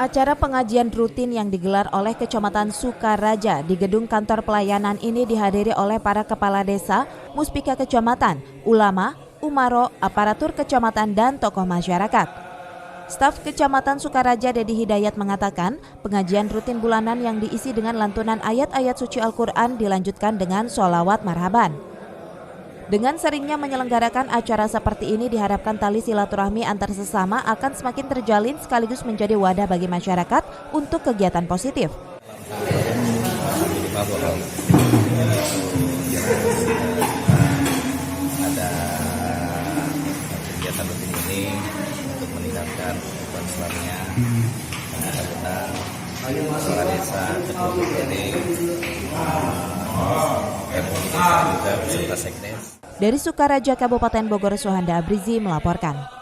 Acara pengajian rutin yang digelar oleh Kecamatan Sukaraja di gedung kantor pelayanan ini dihadiri oleh para kepala desa, muspika kecamatan, ulama, umaro, aparatur kecamatan, dan tokoh masyarakat. Staf Kecamatan Sukaraja Dedi Hidayat mengatakan, pengajian rutin bulanan yang diisi dengan lantunan ayat-ayat suci Al-Quran dilanjutkan dengan sholawat marhaban. Dengan seringnya menyelenggarakan acara seperti ini diharapkan tali silaturahmi antar sesama akan semakin terjalin sekaligus menjadi wadah bagi masyarakat untuk kegiatan positif. Ada kegiatan rutin ini untuk meningkatkan kehidupan Islamnya, benar-benar kepala desa, ketua DPRD, juga beserta sekdes. Dari Sukaraja, Kabupaten Bogor, Suhanda Abrizi melaporkan.